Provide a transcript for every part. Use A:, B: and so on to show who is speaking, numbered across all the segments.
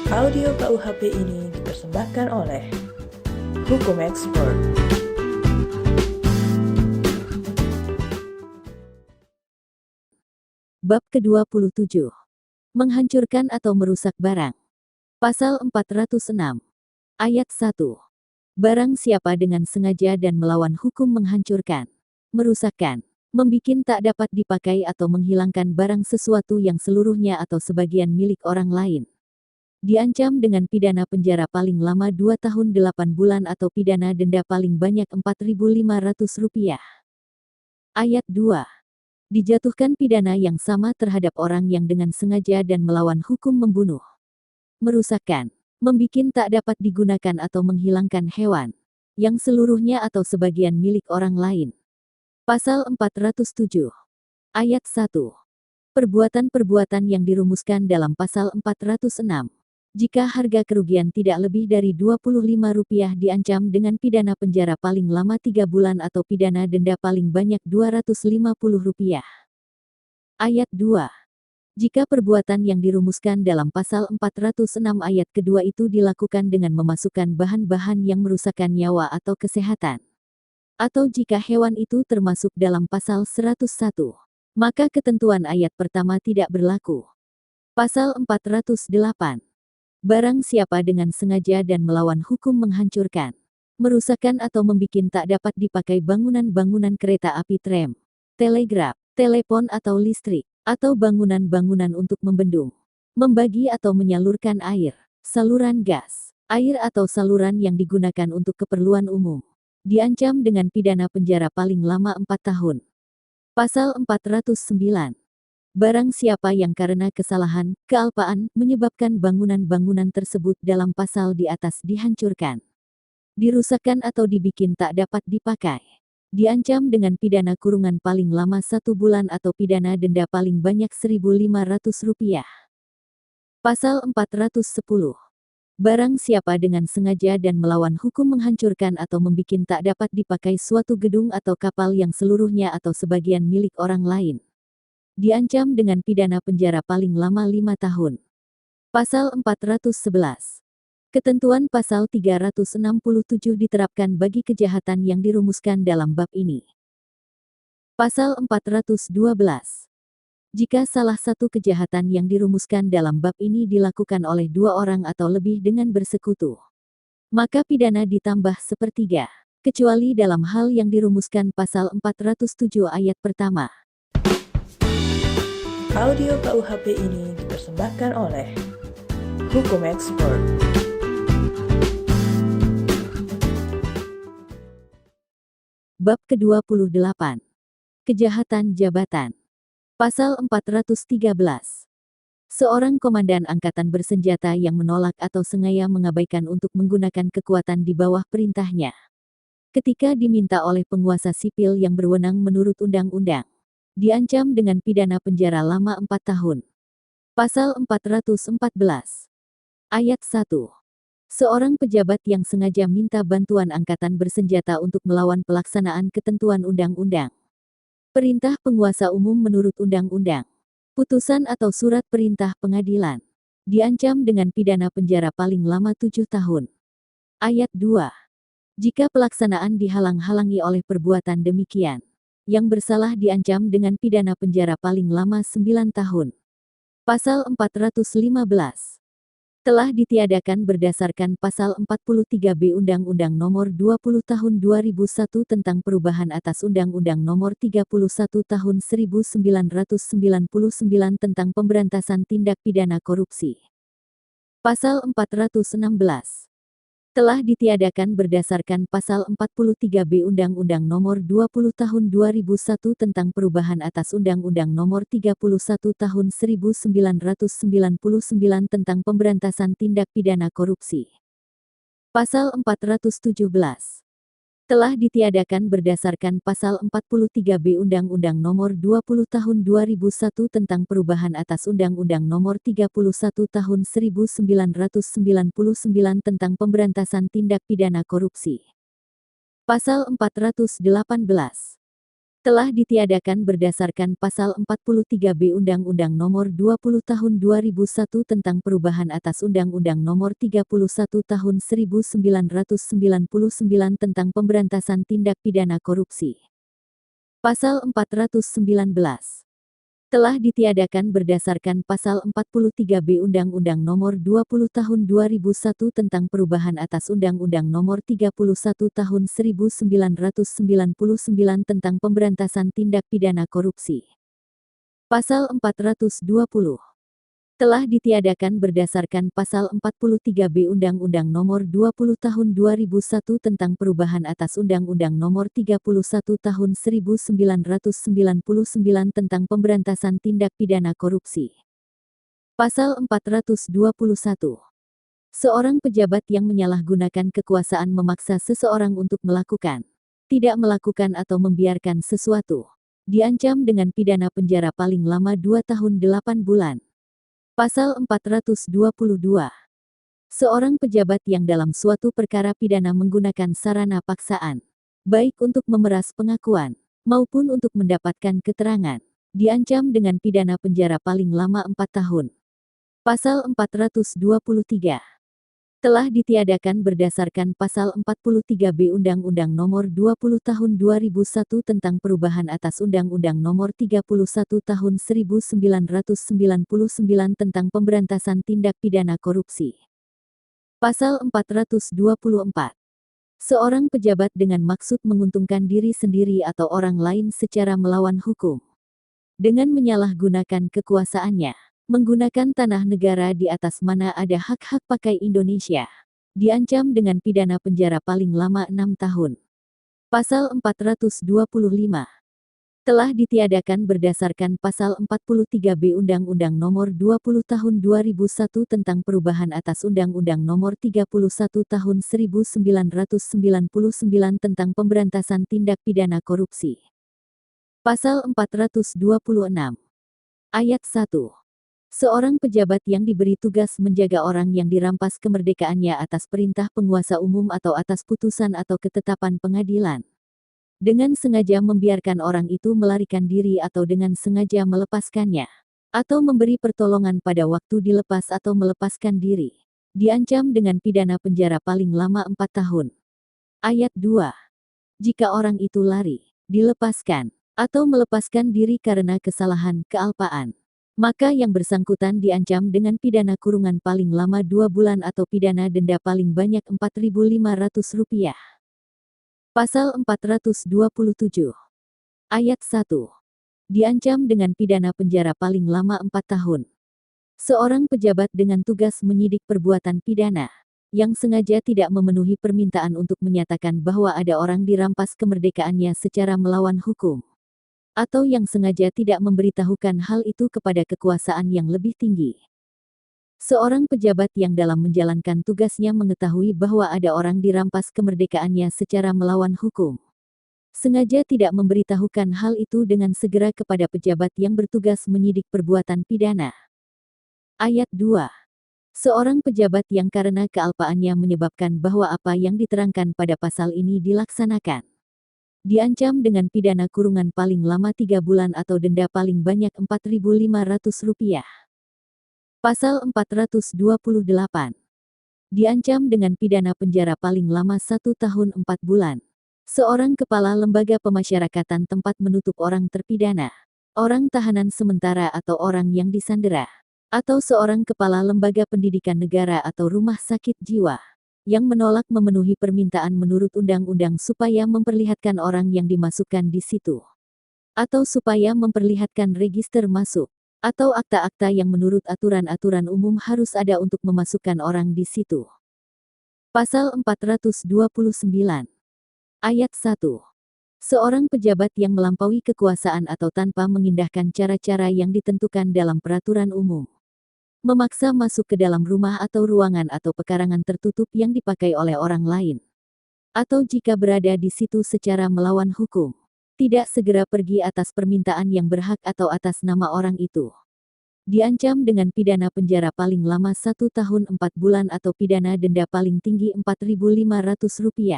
A: Audio KUHP ini dipersembahkan oleh Hukum Expert.
B: Bab ke-27. Menghancurkan atau merusak barang. Pasal 406. Ayat 1. Barang siapa dengan sengaja dan melawan hukum menghancurkan, merusakkan, membikin tak dapat dipakai atau menghilangkan barang sesuatu yang seluruhnya atau sebagian milik orang lain, diancam dengan pidana penjara paling lama 2 tahun 8 bulan atau pidana denda paling banyak Rp4.500. Ayat 2. Dijatuhkan pidana yang sama terhadap orang yang dengan sengaja dan melawan hukum membunuh, merusakkan, membikin tak dapat digunakan atau menghilangkan hewan, yang seluruhnya atau sebagian milik orang lain. Pasal 407. Ayat 1. Perbuatan-perbuatan yang dirumuskan dalam pasal 406. Jika harga kerugian tidak lebih dari Rp25 diancam dengan pidana penjara paling lama 3 bulan atau pidana denda paling banyak Rp250. Ayat 2. Jika perbuatan yang dirumuskan dalam pasal 406 ayat kedua itu dilakukan dengan memasukkan bahan-bahan yang merusakkan nyawa atau kesehatan, atau jika hewan itu termasuk dalam pasal 101, maka ketentuan ayat pertama tidak berlaku. Pasal 408. Barang siapa dengan sengaja dan melawan hukum menghancurkan, merusakkan atau membikin tak dapat dipakai bangunan-bangunan kereta api tram, telegraf, telepon atau listrik, atau bangunan-bangunan untuk membendung, membagi atau menyalurkan air, saluran gas, air atau saluran yang digunakan untuk keperluan umum, diancam dengan pidana penjara paling lama 4 tahun. Pasal 409. Barang siapa yang karena kesalahan, kealpaan, menyebabkan bangunan-bangunan tersebut dalam pasal di atas dihancurkan, dirusakkan atau dibikin tak dapat dipakai, diancam dengan pidana kurungan paling lama 1 bulan atau pidana denda paling banyak Rp1.500. Pasal 410. Barang siapa dengan sengaja dan melawan hukum menghancurkan atau membikin tak dapat dipakai suatu gedung atau kapal yang seluruhnya atau sebagian milik orang lain, diancam dengan pidana penjara paling lama 5 tahun. Pasal 411. Ketentuan pasal 367 diterapkan bagi kejahatan yang dirumuskan dalam bab ini. Pasal 412. Jika salah satu kejahatan yang dirumuskan dalam bab ini dilakukan oleh 2 orang atau lebih dengan bersekutu, maka pidana ditambah 1/3, kecuali dalam hal yang dirumuskan pasal 407 ayat pertama.
A: Audio KUHP ini dipersembahkan oleh Hukum Expert.
B: Bab ke-28. Kejahatan jabatan. Pasal 413. Seorang komandan angkatan bersenjata yang menolak atau sengaja mengabaikan untuk menggunakan kekuatan di bawah perintahnya, ketika diminta oleh penguasa sipil yang berwenang menurut undang-undang, diancam dengan pidana penjara lama 4 tahun. Pasal 414. Ayat 1. Seorang pejabat yang sengaja minta bantuan angkatan bersenjata untuk melawan pelaksanaan ketentuan undang-undang, perintah penguasa umum menurut undang-undang, putusan atau surat perintah pengadilan, diancam dengan pidana penjara paling lama 7 tahun. Ayat 2. Jika pelaksanaan dihalang-halangi oleh perbuatan demikian, yang bersalah diancam dengan pidana penjara paling lama 9 tahun. Pasal 415. Telah ditiadakan berdasarkan pasal 43B Undang-Undang Nomor 20 Tahun 2001 tentang perubahan atas Undang-Undang Nomor 31 Tahun 1999 tentang pemberantasan tindak pidana korupsi. Pasal 416. Telah ditiadakan berdasarkan pasal 43B Undang-Undang Nomor 20 Tahun 2001 tentang perubahan atas Undang-Undang Nomor 31 Tahun 1999 tentang pemberantasan tindak pidana korupsi. Pasal 417. Telah ditiadakan berdasarkan pasal 43B Undang-Undang Nomor 20 Tahun 2001 tentang perubahan atas Undang-Undang Nomor 31 Tahun 1999 tentang pemberantasan tindak pidana korupsi. Pasal 418. telah ditiadakan berdasarkan Pasal 43B Undang-Undang Nomor 20 Tahun 2001 tentang perubahan atas Undang-Undang Nomor 31 Tahun 1999 tentang pemberantasan tindak pidana korupsi. Pasal 419 telah ditiadakan berdasarkan Pasal 43B Undang-Undang Nomor 20 Tahun 2001 tentang perubahan atas Undang-Undang Nomor 31 Tahun 1999 tentang pemberantasan tindak pidana korupsi. Pasal 420 telah ditiadakan berdasarkan Pasal 43B Undang-Undang Nomor 20 Tahun 2001 tentang perubahan atas Undang-Undang Nomor 31 Tahun 1999 tentang pemberantasan tindak pidana korupsi. Pasal 421. Seorang pejabat yang menyalahgunakan kekuasaan memaksa seseorang untuk melakukan, tidak melakukan atau membiarkan sesuatu, diancam dengan pidana penjara paling lama 2 tahun 8 bulan. Pasal 422. Seorang pejabat yang dalam suatu perkara pidana menggunakan sarana paksaan, baik untuk memeras pengakuan, maupun untuk mendapatkan keterangan, diancam dengan pidana penjara paling lama 4 tahun. Pasal 423. Telah ditiadakan berdasarkan Pasal 43B Undang-Undang Nomor 20 Tahun 2001 tentang perubahan atas Undang-Undang Nomor 31 Tahun 1999 tentang pemberantasan tindak pidana korupsi. Pasal 424. Seorang pejabat dengan maksud menguntungkan diri sendiri atau orang lain secara melawan hukum, dengan menyalahgunakan kekuasaannya, menggunakan tanah negara di atas mana ada hak-hak pakai Indonesia, diancam dengan pidana penjara paling lama 6 tahun. Pasal 425. Telah ditiadakan berdasarkan Pasal 43B Undang-Undang Nomor 20 Tahun 2001 tentang perubahan atas Undang-Undang Nomor 31 Tahun 1999 tentang pemberantasan tindak pidana korupsi. Pasal 426. Ayat 1. Seorang pejabat yang diberi tugas menjaga orang yang dirampas kemerdekaannya atas perintah penguasa umum atau atas putusan atau ketetapan pengadilan, dengan sengaja membiarkan orang itu melarikan diri atau dengan sengaja melepaskannya, atau memberi pertolongan pada waktu dilepas atau melepaskan diri, diancam dengan pidana penjara paling lama 4 tahun. Ayat 2. Jika orang itu lari, dilepaskan, atau melepaskan diri karena kesalahan kealpaan, maka yang bersangkutan diancam dengan pidana kurungan paling lama 2 bulan atau pidana denda paling banyak Rp4.500. Pasal 427. Ayat 1. Diancam dengan pidana penjara paling lama 4 tahun. Seorang pejabat dengan tugas menyidik perbuatan pidana, yang sengaja tidak memenuhi permintaan untuk menyatakan bahwa ada orang dirampas kemerdekaannya secara melawan hukum, atau yang sengaja tidak memberitahukan hal itu kepada kekuasaan yang lebih tinggi. Seorang pejabat yang dalam menjalankan tugasnya mengetahui bahwa ada orang dirampas kemerdekaannya secara melawan hukum, sengaja tidak memberitahukan hal itu dengan segera kepada pejabat yang bertugas menyidik perbuatan pidana. Ayat 2. Seorang pejabat yang karena kealpaannya menyebabkan bahwa apa yang diterangkan pada pasal ini dilaksanakan, diancam dengan pidana kurungan paling lama 3 bulan atau denda paling banyak Rp4.500. Pasal 428. Diancam dengan pidana penjara paling lama 1 tahun 4 bulan. Seorang kepala lembaga pemasyarakatan tempat menutup orang terpidana, orang tahanan sementara atau orang yang disandera, atau seorang kepala lembaga pendidikan negara atau rumah sakit jiwa, yang menolak memenuhi permintaan menurut undang-undang supaya memperlihatkan orang yang dimasukkan di situ, atau supaya memperlihatkan register masuk, atau akta-akta yang menurut aturan-aturan umum harus ada untuk memasukkan orang di situ. Pasal 429. Ayat 1. Seorang pejabat yang melampaui kekuasaan atau tanpa mengindahkan cara-cara yang ditentukan dalam peraturan umum, memaksa masuk ke dalam rumah atau ruangan atau pekarangan tertutup yang dipakai oleh orang lain, atau jika berada di situ secara melawan hukum, tidak segera pergi atas permintaan yang berhak atau atas nama orang itu, diancam dengan pidana penjara paling lama 1 tahun 4 bulan atau pidana denda paling tinggi Rp4.500.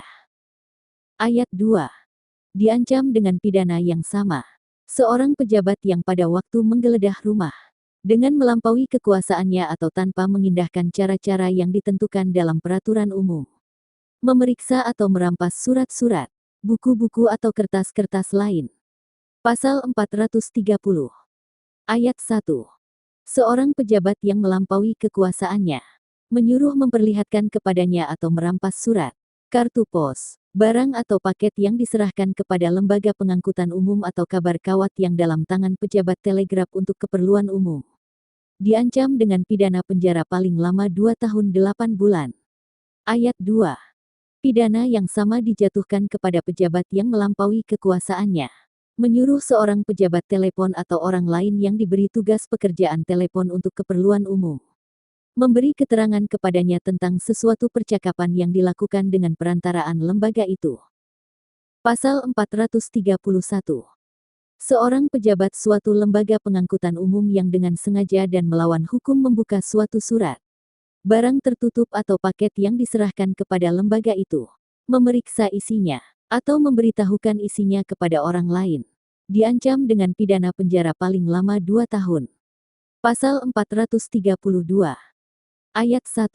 B: Ayat 2. diancam dengan pidana yang sama. Seorang pejabat yang pada waktu menggeledah rumah dengan melampaui kekuasaannya atau tanpa mengindahkan cara-cara yang ditentukan dalam peraturan umum, memeriksa atau merampas surat-surat, buku-buku atau kertas-kertas lain. Pasal 430. Ayat 1. Seorang pejabat yang melampaui kekuasaannya, menyuruh memperlihatkan kepadanya atau merampas surat, kartu pos, barang atau paket yang diserahkan kepada lembaga pengangkutan umum atau kabar kawat yang dalam tangan pejabat telegraf untuk keperluan umum, diancam dengan pidana penjara paling lama 2 tahun 8 bulan. Ayat 2. Pidana yang sama dijatuhkan kepada pejabat yang melampaui kekuasaannya, menyuruh seorang pejabat telepon atau orang lain yang diberi tugas pekerjaan telepon untuk keperluan umum, memberi keterangan kepadanya tentang sesuatu percakapan yang dilakukan dengan perantaraan lembaga itu. Pasal 431. Seorang pejabat suatu lembaga pengangkutan umum yang dengan sengaja dan melawan hukum membuka suatu surat, barang tertutup atau paket yang diserahkan kepada lembaga itu, memeriksa isinya, atau memberitahukan isinya kepada orang lain, diancam dengan pidana penjara paling lama 2 tahun. Pasal 432. Ayat 1.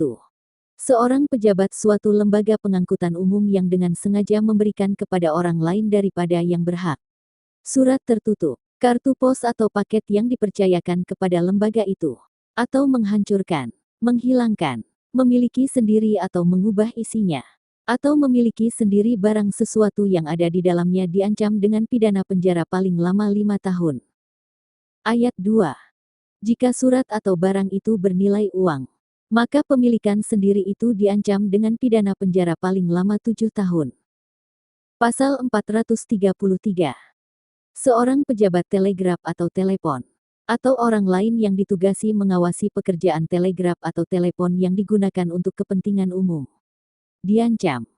B: Seorang pejabat suatu lembaga pengangkutan umum yang dengan sengaja memberikan kepada orang lain daripada yang berhak surat tertutup, kartu pos atau paket yang dipercayakan kepada lembaga itu, atau menghancurkan, menghilangkan, memiliki sendiri atau mengubah isinya, atau memiliki sendiri barang sesuatu yang ada di dalamnya diancam dengan pidana penjara paling lama 5 tahun. Ayat 2. Jika surat atau barang itu bernilai uang, maka pemilikan sendiri itu diancam dengan pidana penjara paling lama 7 tahun. Pasal 433. Seorang pejabat telegraf atau telepon, atau orang lain yang ditugasi mengawasi pekerjaan telegraf atau telepon yang digunakan untuk kepentingan umum, diancam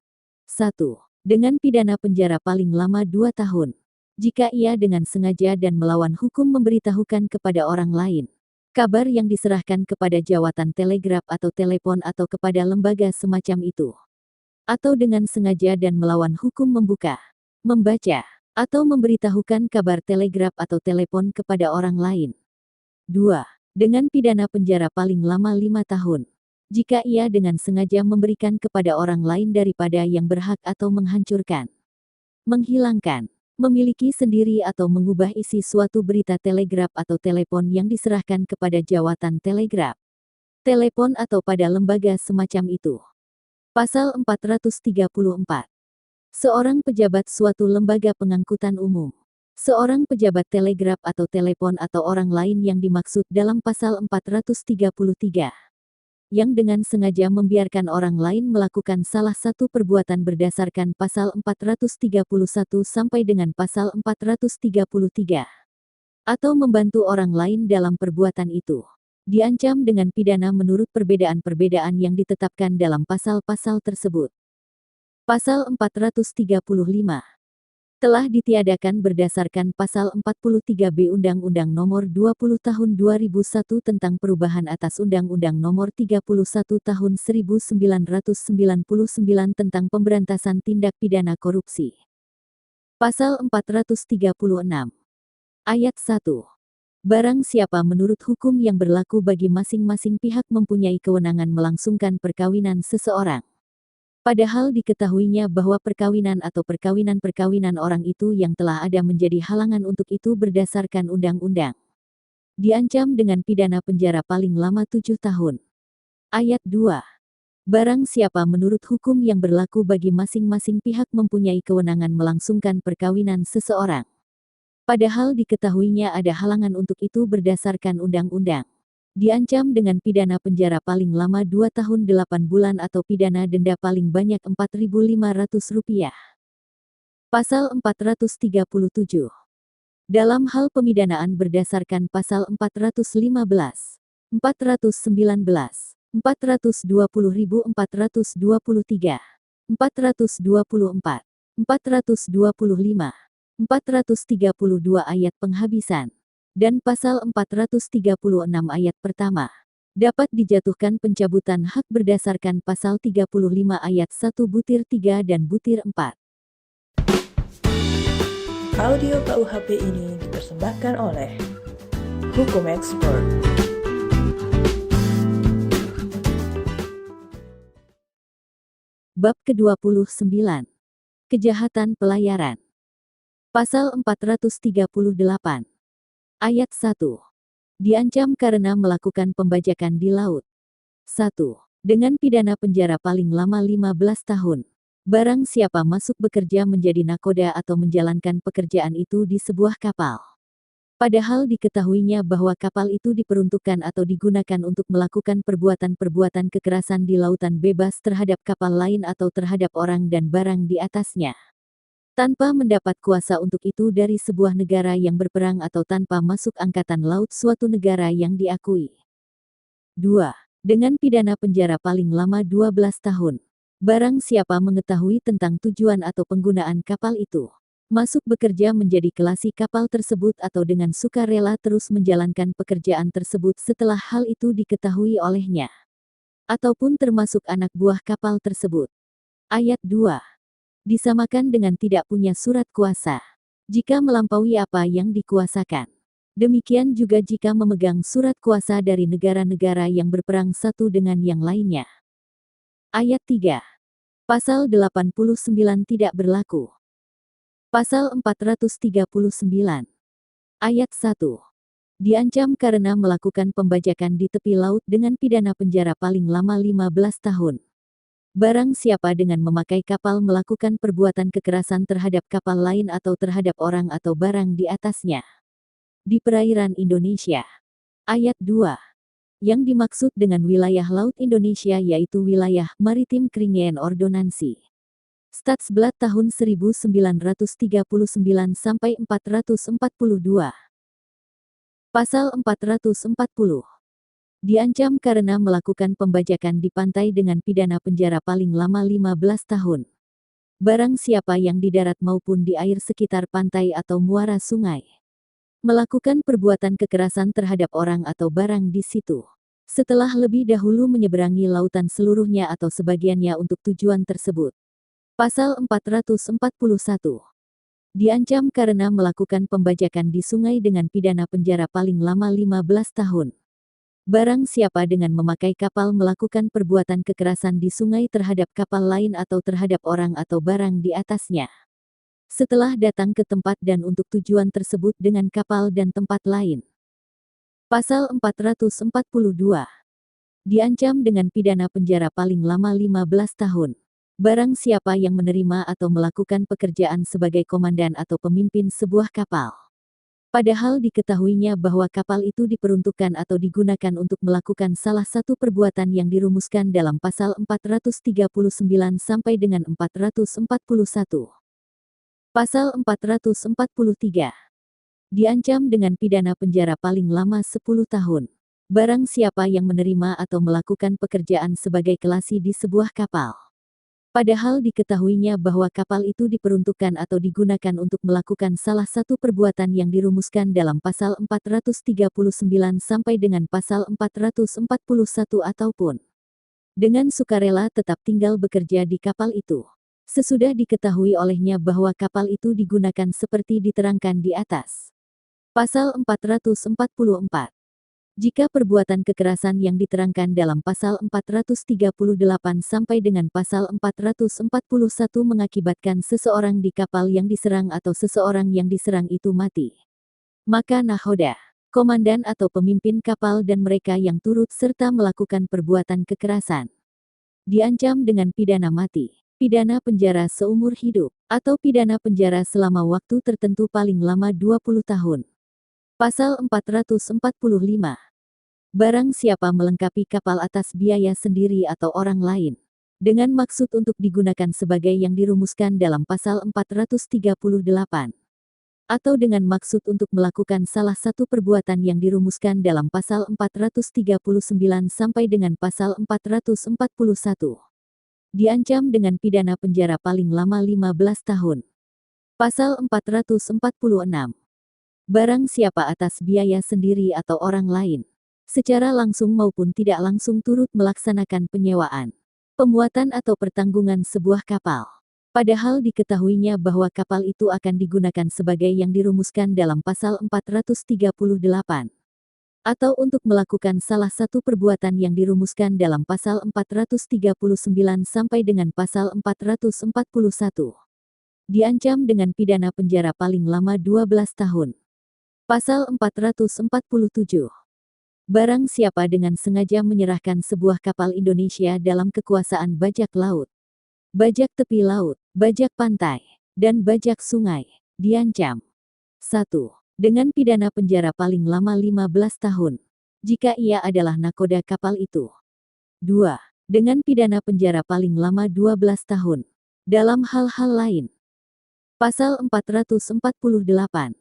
B: 1. Dengan pidana penjara paling lama 2 tahun, jika ia dengan sengaja dan melawan hukum memberitahukan kepada orang lain kabar yang diserahkan kepada jawatan telegraf atau telepon atau kepada lembaga semacam itu, atau dengan sengaja dan melawan hukum membuka, membaca, atau memberitahukan kabar telegraf atau telepon kepada orang lain. 2. Dengan pidana penjara paling lama 5 tahun, jika ia dengan sengaja memberikan kepada orang lain daripada yang berhak atau menghancurkan, menghilangkan, memiliki sendiri atau mengubah isi suatu berita telegraf atau telepon yang diserahkan kepada jawatan telegraf, telepon atau pada lembaga semacam itu. Pasal 434. Seorang pejabat suatu lembaga pengangkutan umum, seorang pejabat telegraf atau telepon atau orang lain yang dimaksud dalam pasal 433, yang dengan sengaja membiarkan orang lain melakukan salah satu perbuatan berdasarkan pasal 431 sampai dengan pasal 433, atau membantu orang lain dalam perbuatan itu, diancam dengan pidana menurut perbedaan-perbedaan yang ditetapkan dalam pasal-pasal tersebut. Pasal 435 telah ditiadakan berdasarkan pasal 43B Undang-Undang Nomor 20 Tahun 2001 tentang perubahan atas Undang-Undang Nomor 31 Tahun 1999 tentang pemberantasan tindak pidana korupsi. Pasal 436. Ayat 1. Barang siapa menurut hukum yang berlaku bagi masing-masing pihak mempunyai kewenangan melangsungkan perkawinan seseorang, padahal diketahuinya bahwa perkawinan atau perkawinan-perkawinan orang itu yang telah ada menjadi halangan untuk itu berdasarkan undang-undang, diancam dengan pidana penjara paling lama 7 tahun. Ayat 2. Barang siapa menurut hukum yang berlaku bagi masing-masing pihak mempunyai kewenangan melangsungkan perkawinan seseorang, padahal diketahuinya ada halangan untuk itu berdasarkan undang-undang, diancam dengan pidana penjara paling lama 2 tahun 8 bulan atau pidana denda paling banyak Rp4.500. Pasal 437. Dalam hal pemidanaan berdasarkan pasal 415, 419, 420.423, 424, 425, 432 ayat penghabisan, dan pasal 436 ayat pertama, dapat dijatuhkan pencabutan hak berdasarkan pasal 35 ayat 1 butir 3 dan butir 4.
A: Audio KUHP ini dipersembahkan oleh Hukum Expert.
B: Bab ke-29. Kejahatan pelayaran. Pasal 438. Ayat 1. Diancam karena melakukan pembajakan di laut. 1. Dengan pidana penjara paling lama 15 tahun. Barang siapa masuk bekerja menjadi nakoda atau menjalankan pekerjaan itu di sebuah kapal. Padahal diketahuinya bahwa kapal itu diperuntukkan atau digunakan untuk melakukan perbuatan-perbuatan kekerasan di lautan bebas terhadap kapal lain atau terhadap orang dan barang di atasnya. Tanpa mendapat kuasa untuk itu dari sebuah negara yang berperang atau tanpa masuk angkatan laut suatu negara yang diakui. 2. Dengan pidana penjara paling lama 12 tahun. Barang siapa mengetahui tentang tujuan atau penggunaan kapal itu, masuk bekerja menjadi kelasi kapal tersebut atau dengan sukarela terus menjalankan pekerjaan tersebut setelah hal itu diketahui olehnya, ataupun termasuk anak buah kapal tersebut. Ayat 2. Disamakan dengan tidak punya surat kuasa, jika melampaui apa yang dikuasakan. Demikian juga jika memegang surat kuasa dari negara-negara yang berperang satu dengan yang lainnya. Ayat 3. Pasal 89 tidak berlaku. Pasal 439. Ayat 1. Diancam karena melakukan pembajakan di tepi laut dengan pidana penjara paling lama 15 tahun. Barang siapa dengan memakai kapal melakukan perbuatan kekerasan terhadap kapal lain atau terhadap orang atau barang di atasnya. Di perairan Indonesia. Ayat 2. Yang dimaksud dengan wilayah laut Indonesia yaitu wilayah maritim Keringian Ordonansi. Statsblad tahun 1939 sampai 442. Pasal 440. Diancam karena melakukan pembajakan di pantai dengan pidana penjara paling lama 15 tahun. Barang siapa yang di darat maupun di air sekitar pantai atau muara sungai melakukan perbuatan kekerasan terhadap orang atau barang di situ, setelah lebih dahulu menyeberangi lautan seluruhnya atau sebagiannya untuk tujuan tersebut. Pasal 441. Diancam karena melakukan pembajakan di sungai dengan pidana penjara paling lama 15 tahun. Barang siapa dengan memakai kapal melakukan perbuatan kekerasan di sungai terhadap kapal lain atau terhadap orang atau barang di atasnya, setelah datang ke tempat dan untuk tujuan tersebut dengan kapal dan tempat lain. Pasal 442. Diancam dengan pidana penjara paling lama 15 tahun. Barang siapa yang menerima atau melakukan pekerjaan sebagai komandan atau pemimpin sebuah kapal, padahal diketahuinya bahwa kapal itu diperuntukkan atau digunakan untuk melakukan salah satu perbuatan yang dirumuskan dalam pasal 439 sampai dengan 441. Pasal 443. Diancam dengan pidana penjara paling lama 10 tahun. Barang siapa yang menerima atau melakukan pekerjaan sebagai kelasi di sebuah kapal, padahal diketahuinya bahwa kapal itu diperuntukkan atau digunakan untuk melakukan salah satu perbuatan yang dirumuskan dalam pasal 439 sampai dengan pasal 441 ataupun dengan sukarela tetap tinggal bekerja di kapal itu, sesudah diketahui olehnya bahwa kapal itu digunakan seperti diterangkan di atas. Pasal 444. Jika perbuatan kekerasan yang diterangkan dalam pasal 438 sampai dengan pasal 441 mengakibatkan seseorang di kapal yang diserang atau seseorang yang diserang itu mati, maka nahoda, komandan atau pemimpin kapal dan mereka yang turut serta melakukan perbuatan kekerasan diancam dengan pidana mati, pidana penjara seumur hidup, atau pidana penjara selama waktu tertentu paling lama 20 tahun. Pasal 445. Barang siapa melengkapi kapal atas biaya sendiri atau orang lain, dengan maksud untuk digunakan sebagai yang dirumuskan dalam pasal 438, atau dengan maksud untuk melakukan salah satu perbuatan yang dirumuskan dalam pasal 439 sampai dengan pasal 441, diancam dengan pidana penjara paling lama 15 tahun. Pasal 446. Barang siapa atas biaya sendiri atau orang lain, secara langsung maupun tidak langsung turut melaksanakan penyewaan, pemuatan atau pertanggungan sebuah kapal, Padahal diketahuinya bahwa kapal itu akan digunakan sebagai yang dirumuskan dalam pasal 438. Atau untuk melakukan salah satu perbuatan yang dirumuskan dalam pasal 439 sampai dengan pasal 441. Diancam dengan pidana penjara paling lama 12 tahun. Pasal 447. Barang siapa dengan sengaja menyerahkan sebuah kapal Indonesia dalam kekuasaan bajak laut, bajak tepi laut, bajak pantai, dan bajak sungai, diancam 1. Dengan pidana penjara paling lama 15 tahun, jika ia adalah nakoda kapal itu. 2. Dengan pidana penjara paling lama 12 tahun. Dalam hal-hal lain. Pasal 448.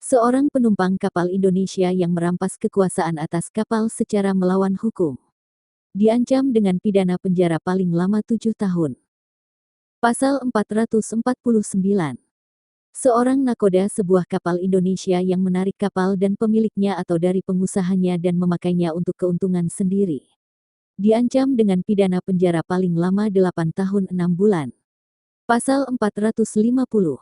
B: Seorang penumpang kapal Indonesia yang merampas kekuasaan atas kapal secara melawan hukum, diancam dengan pidana penjara paling lama 7 tahun. Pasal 449. Seorang nakoda sebuah kapal Indonesia yang menarik kapal dan pemiliknya atau dari pengusahanya dan memakainya untuk keuntungan sendiri, diancam dengan pidana penjara paling lama 8 tahun 6 bulan. Pasal 450.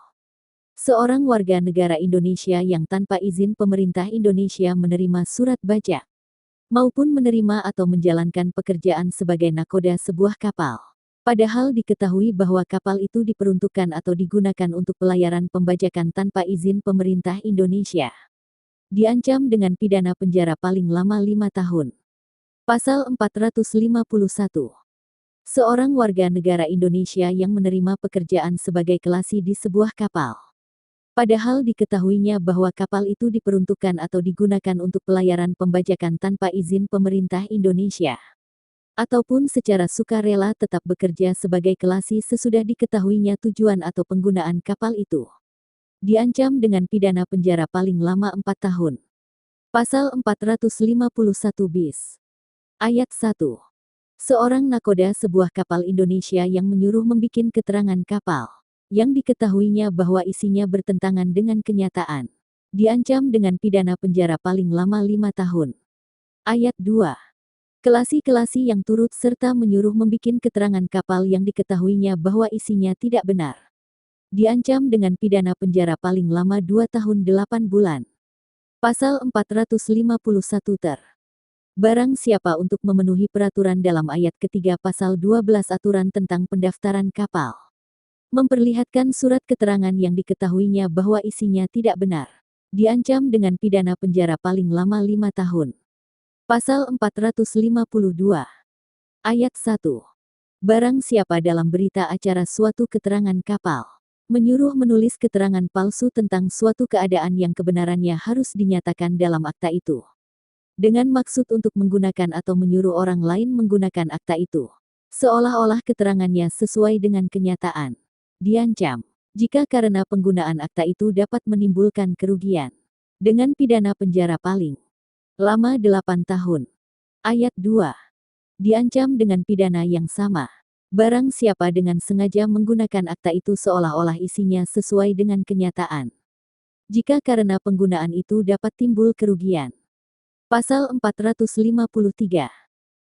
B: Seorang warga negara Indonesia yang tanpa izin pemerintah Indonesia menerima surat bajak, maupun menerima atau menjalankan pekerjaan sebagai nakoda sebuah kapal, padahal diketahui bahwa kapal itu diperuntukkan atau digunakan untuk pelayaran pembajakan tanpa izin pemerintah Indonesia, diancam dengan pidana penjara paling lama 5 tahun. Pasal 451. Seorang warga negara Indonesia yang menerima pekerjaan sebagai kelasi di sebuah kapal, padahal diketahuinya bahwa kapal itu diperuntukkan atau digunakan untuk pelayaran pembajakan tanpa izin pemerintah Indonesia, ataupun secara sukarela tetap bekerja sebagai kelasi sesudah diketahuinya tujuan atau penggunaan kapal itu, diancam dengan pidana penjara paling lama 4 tahun. Pasal 451 bis. Ayat 1. Seorang nakoda sebuah kapal Indonesia yang menyuruh membikin keterangan kapal, yang diketahuinya bahwa isinya bertentangan dengan kenyataan, diancam dengan pidana penjara paling lama 5 tahun. Ayat 2. Kelasi-kelasi yang turut serta menyuruh membikin keterangan kapal yang diketahuinya bahwa isinya tidak benar, diancam dengan pidana penjara paling lama 2 tahun 8 bulan. Pasal 451 ter. Barang siapa untuk memenuhi peraturan dalam ayat ketiga pasal 12 aturan tentang pendaftaran kapal, memperlihatkan surat keterangan yang diketahuinya bahwa isinya tidak benar, diancam dengan pidana penjara paling lama 5 tahun. Pasal 452. Ayat 1. Barang siapa dalam berita acara suatu keterangan kapal, menyuruh menulis keterangan palsu tentang suatu keadaan yang kebenarannya harus dinyatakan dalam akta itu, dengan maksud untuk menggunakan atau menyuruh orang lain menggunakan akta itu, seolah-olah keterangannya sesuai dengan kenyataan, diancam, jika karena penggunaan akta itu dapat menimbulkan kerugian, dengan pidana penjara paling lama 8 tahun. Ayat 2. Diancam dengan pidana yang sama, barang siapa dengan sengaja menggunakan akta itu seolah-olah isinya sesuai dengan kenyataan, jika karena penggunaan itu dapat timbul kerugian. Pasal 453.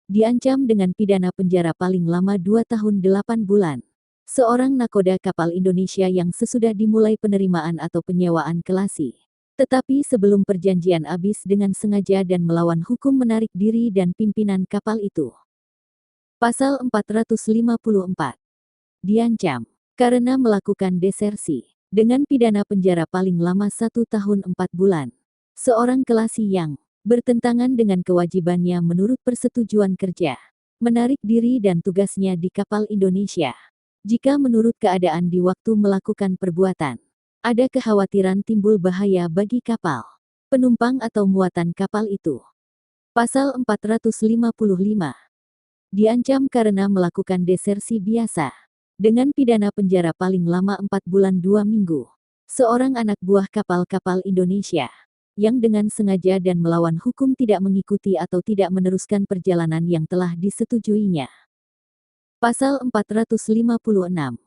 B: Diancam dengan pidana penjara paling lama 2 tahun 8 bulan. Seorang nakoda kapal Indonesia yang sesudah dimulai penerimaan atau penyewaan kelasi, tetapi sebelum perjanjian habis dengan sengaja dan melawan hukum menarik diri dan pimpinan kapal itu. Pasal 454. Diancam karena melakukan desersi dengan pidana penjara paling lama 1 tahun 4 bulan. Seorang kelasi yang bertentangan dengan kewajibannya menurut persetujuan kerja, menarik diri dan tugasnya di kapal Indonesia, jika menurut keadaan di waktu melakukan perbuatan, ada kekhawatiran timbul bahaya bagi kapal, penumpang atau muatan kapal itu. Pasal 455. Diancam karena melakukan desersi biasa, dengan pidana penjara paling lama 4 bulan 2 minggu. Seorang anak buah kapal-kapal Indonesia yang dengan sengaja dan melawan hukum tidak mengikuti atau tidak meneruskan perjalanan yang telah disetujuinya. Pasal 456.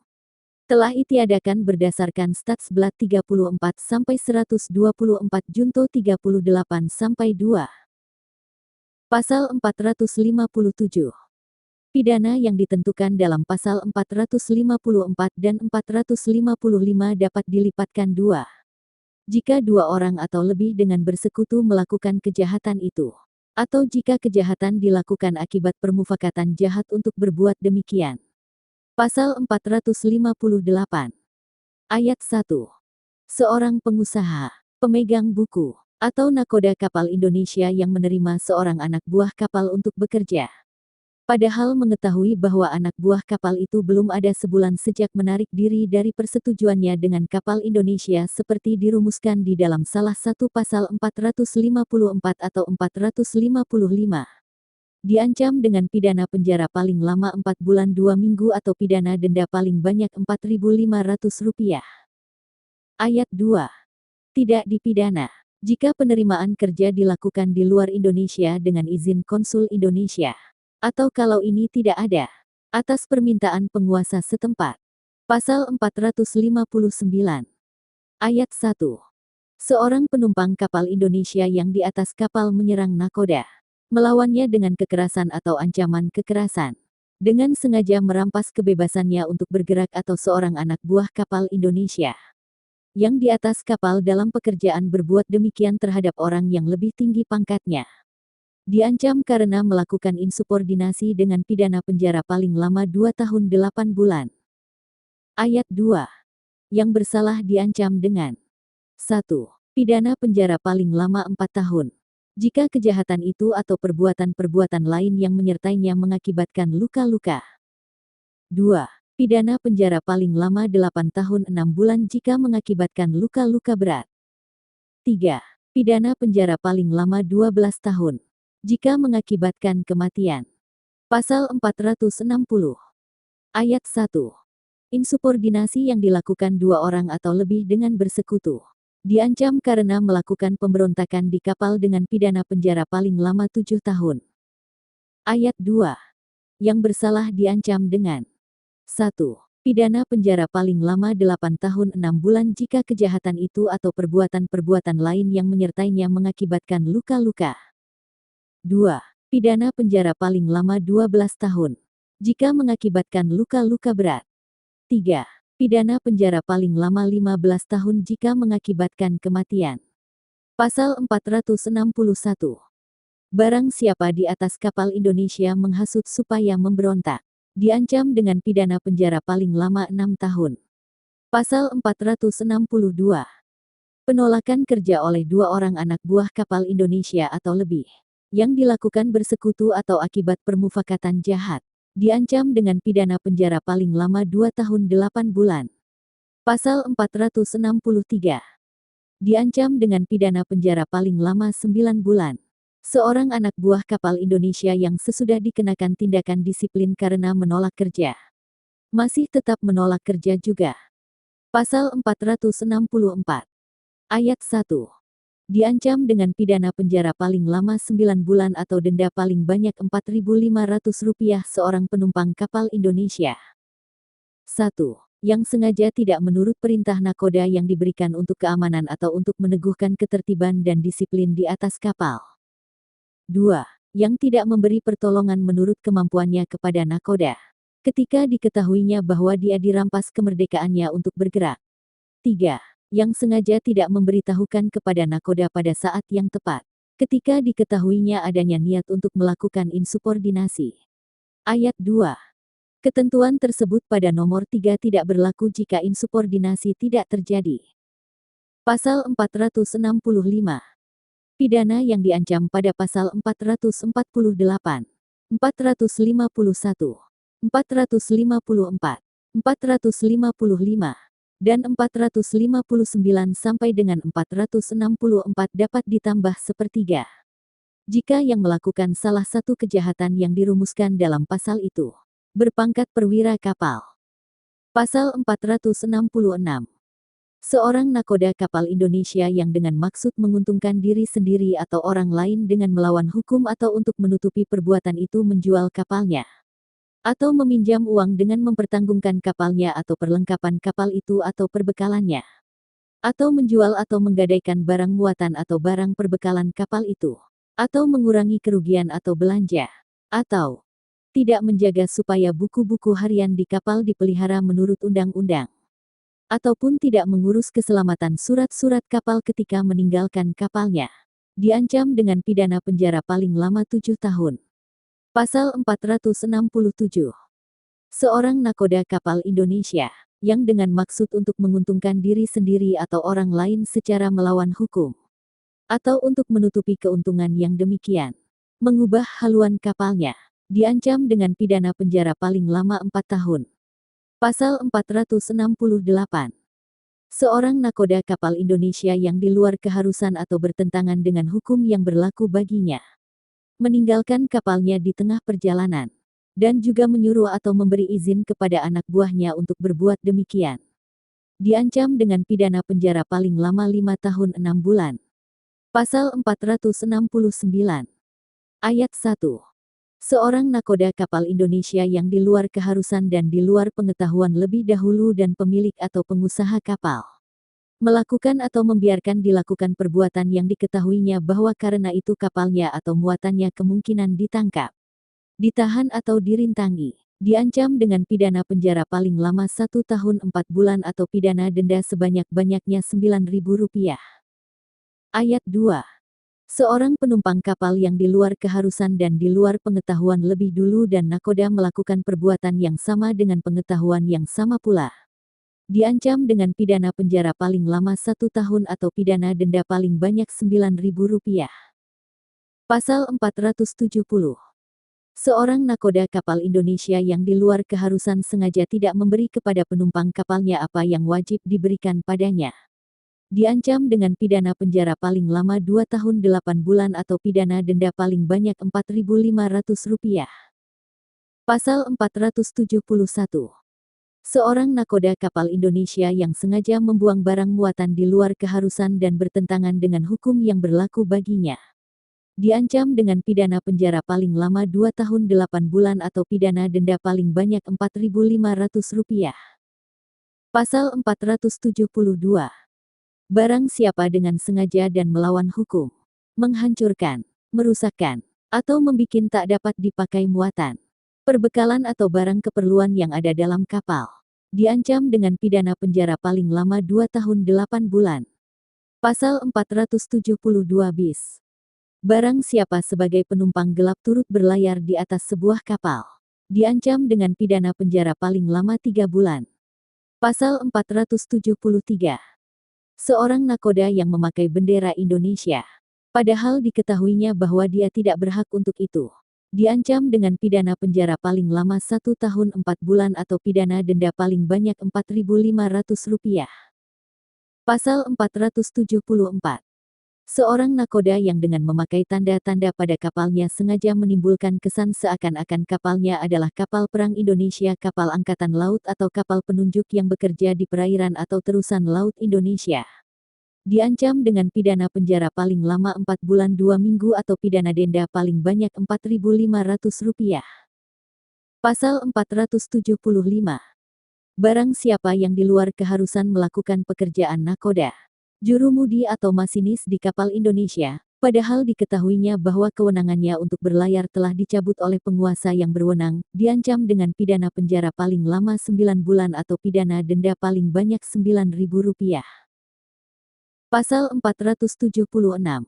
B: Telah ditiadakan berdasarkan Stats Blat 34-124 Junto 38-2. Pasal 457. Pidana yang ditentukan dalam pasal 454 dan 455 dapat dilipatkan 2. Jika 2 orang atau lebih dengan bersekutu melakukan kejahatan itu. Atau jika kejahatan dilakukan akibat permufakatan jahat untuk berbuat demikian. Pasal 458. Ayat 1. Seorang pengusaha, pemegang buku, atau nakoda kapal Indonesia yang menerima seorang anak buah kapal untuk bekerja. Padahal mengetahui bahwa anak buah kapal itu belum ada sebulan sejak menarik diri dari persetujuannya dengan kapal Indonesia seperti dirumuskan di dalam salah satu pasal 454 atau 455. Diancam dengan pidana penjara paling lama 4 bulan 2 minggu atau pidana denda paling banyak Rp4.500. Ayat 2. Tidak dipidana jika penerimaan kerja dilakukan di luar Indonesia dengan izin konsul Indonesia. Atau kalau ini tidak ada, atas permintaan penguasa setempat. Pasal 459. Ayat 1. Seorang penumpang kapal Indonesia yang di atas kapal menyerang nakoda, melawannya dengan kekerasan atau ancaman kekerasan, dengan sengaja merampas kebebasannya untuk bergerak atau seorang anak buah kapal Indonesia, yang di atas kapal dalam pekerjaan berbuat demikian terhadap orang yang lebih tinggi pangkatnya. Diancam karena melakukan insubordinasi dengan pidana penjara paling lama 2 tahun 8 bulan. Ayat 2. Yang bersalah diancam dengan 1. Pidana penjara paling lama 4 tahun. Jika kejahatan itu atau perbuatan-perbuatan lain yang menyertainya mengakibatkan luka-luka. 2. Pidana penjara paling lama 8 tahun 6 bulan jika mengakibatkan luka-luka berat. 3. Pidana penjara paling lama 12 tahun. Jika mengakibatkan kematian. Pasal 460. Ayat 1. Insubordinasi yang dilakukan 2 orang atau lebih dengan bersekutu. Diancam karena melakukan pemberontakan di kapal dengan pidana penjara paling lama 7 tahun. Ayat 2. Yang bersalah diancam dengan 1. Pidana penjara paling lama 8 tahun 6 bulan jika kejahatan itu atau perbuatan-perbuatan lain yang menyertainya mengakibatkan luka-luka. 2. Pidana penjara paling lama 12 tahun. Jika mengakibatkan luka-luka berat. 3. Pidana penjara paling lama 15 tahun jika mengakibatkan kematian. Pasal 461. Barang siapa di atas kapal Indonesia menghasut supaya memberontak, diancam dengan pidana penjara paling lama 6 tahun. Pasal 462. Penolakan kerja oleh 2 orang anak buah kapal Indonesia atau lebih yang dilakukan bersekutu atau akibat permufakatan jahat, diancam dengan pidana penjara paling lama 2 tahun 8 bulan. Pasal 463. Diancam dengan pidana penjara paling lama 9 bulan. Seorang anak buah kapal Indonesia yang sesudah dikenakan tindakan disiplin karena menolak kerja, masih tetap menolak kerja juga. Pasal 464. Ayat 1. Diancam dengan pidana penjara paling lama 9 bulan atau denda paling banyak Rp4.500 seorang penumpang kapal Indonesia. 1. Yang sengaja tidak menurut perintah nakoda yang diberikan untuk keamanan atau untuk meneguhkan ketertiban dan disiplin di atas kapal. 2. Yang tidak memberi pertolongan menurut kemampuannya kepada nakoda, ketika diketahuinya bahwa dia dirampas kemerdekaannya untuk bergerak. 3. Yang sengaja tidak memberitahukan kepada nakoda pada saat yang tepat, ketika diketahuinya adanya niat untuk melakukan insubordinasi. Ayat 2. Ketentuan tersebut pada nomor 3 tidak berlaku jika insubordinasi tidak terjadi. Pasal 465. Pidana yang diancam pada pasal 448, 451, 454, 455, dan 459 sampai dengan 464 dapat ditambah sepertiga. Jika yang melakukan salah satu kejahatan yang dirumuskan dalam pasal itu berpangkat perwira kapal. Pasal 466. Seorang nakoda kapal Indonesia yang dengan maksud menguntungkan diri sendiri atau orang lain dengan melawan hukum atau untuk menutupi perbuatan itu menjual kapalnya, atau meminjam uang dengan mempertanggungkan kapalnya atau perlengkapan kapal itu atau perbekalannya, atau menjual atau menggadaikan barang muatan atau barang perbekalan kapal itu, atau mengurangi kerugian atau belanja, atau tidak menjaga supaya buku-buku harian di kapal dipelihara menurut undang-undang, ataupun tidak mengurus keselamatan surat-surat kapal ketika meninggalkan kapalnya, diancam dengan pidana penjara paling lama 7 tahun. Pasal 467. Seorang nakoda kapal Indonesia yang dengan maksud untuk menguntungkan diri sendiri atau orang lain secara melawan hukum, atau untuk menutupi keuntungan yang demikian, mengubah haluan kapalnya, diancam dengan pidana penjara paling lama 4 tahun. Pasal 468. Seorang nakoda kapal Indonesia yang di luar keharusan atau bertentangan dengan hukum yang berlaku baginya, meninggalkan kapalnya di tengah perjalanan, dan juga menyuruh atau memberi izin kepada anak buahnya untuk berbuat demikian, diancam dengan pidana penjara paling lama 5 tahun 6 bulan. Pasal 469. Ayat 1. Seorang nakoda kapal Indonesia yang di luar keharusan dan di luar pengetahuan lebih dahulu dan pemilik atau pengusaha kapal melakukan atau membiarkan dilakukan perbuatan yang diketahuinya bahwa karena itu kapalnya atau muatannya kemungkinan ditangkap, ditahan atau dirintangi, diancam dengan pidana penjara paling lama 1 tahun 4 bulan atau pidana denda sebanyak-banyaknya Rp9.000. Ayat 2. Seorang penumpang kapal yang di luar keharusan dan di luar pengetahuan lebih dulu dan nakoda melakukan perbuatan yang sama dengan pengetahuan yang sama pula, diancam dengan pidana penjara paling lama 1 tahun atau pidana denda paling banyak Rp9.000. Pasal 470. Seorang nakoda kapal Indonesia yang di luar keharusan sengaja tidak memberi kepada penumpang kapalnya apa yang wajib diberikan padanya, diancam dengan pidana penjara paling lama 2 tahun 8 bulan atau pidana denda paling banyak Rp4.500. Pasal 471. Seorang nakoda kapal Indonesia yang sengaja membuang barang muatan di luar keharusan dan bertentangan dengan hukum yang berlaku baginya, diancam dengan pidana penjara paling lama 2 tahun 8 bulan atau pidana denda paling banyak Rp4.500. Pasal 472. Barang siapa dengan sengaja dan melawan hukum, menghancurkan, merusakkan, atau membikin tak dapat dipakai muatan, perbekalan atau barang keperluan yang ada dalam kapal, diancam dengan pidana penjara paling lama 2 tahun 8 bulan. Pasal 472 bis. Barang siapa sebagai penumpang gelap turut berlayar di atas sebuah kapal, diancam dengan pidana penjara paling lama 3 bulan. Pasal 473. Seorang nakoda yang memakai bendera Indonesia, padahal diketahuinya bahwa dia tidak berhak untuk itu, diancam dengan pidana penjara paling lama 1 tahun 4 bulan atau pidana denda paling banyak Rp4.500. Pasal 474. Seorang nakoda yang dengan memakai tanda-tanda pada kapalnya sengaja menimbulkan kesan seakan-akan kapalnya adalah kapal perang Indonesia, kapal angkatan laut atau kapal penunjuk yang bekerja di perairan atau terusan laut Indonesia, diancam dengan pidana penjara paling lama 4 bulan 2 minggu atau pidana denda paling banyak Rp4.500. Pasal 475. Barang siapa yang di luar keharusan melakukan pekerjaan nakoda, jurumudi atau masinis di kapal Indonesia, padahal diketahuinya bahwa kewenangannya untuk berlayar telah dicabut oleh penguasa yang berwenang, diancam dengan pidana penjara paling lama 9 bulan atau pidana denda paling banyak Rp9.000. Pasal 476.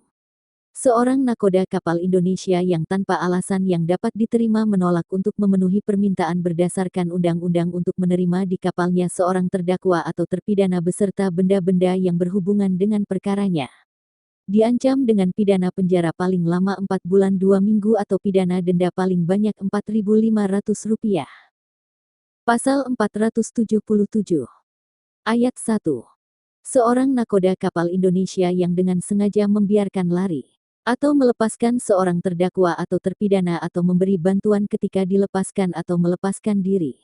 B: Seorang nakoda kapal Indonesia yang tanpa alasan yang dapat diterima menolak untuk memenuhi permintaan berdasarkan undang-undang untuk menerima di kapalnya seorang terdakwa atau terpidana beserta benda-benda yang berhubungan dengan perkaranya, diancam dengan pidana penjara paling lama 4 bulan 2 minggu atau pidana denda paling banyak Rp4.500. Pasal 477. Ayat 1. Seorang nakoda kapal Indonesia yang dengan sengaja membiarkan lari atau melepaskan seorang terdakwa atau terpidana atau memberi bantuan ketika dilepaskan atau melepaskan diri,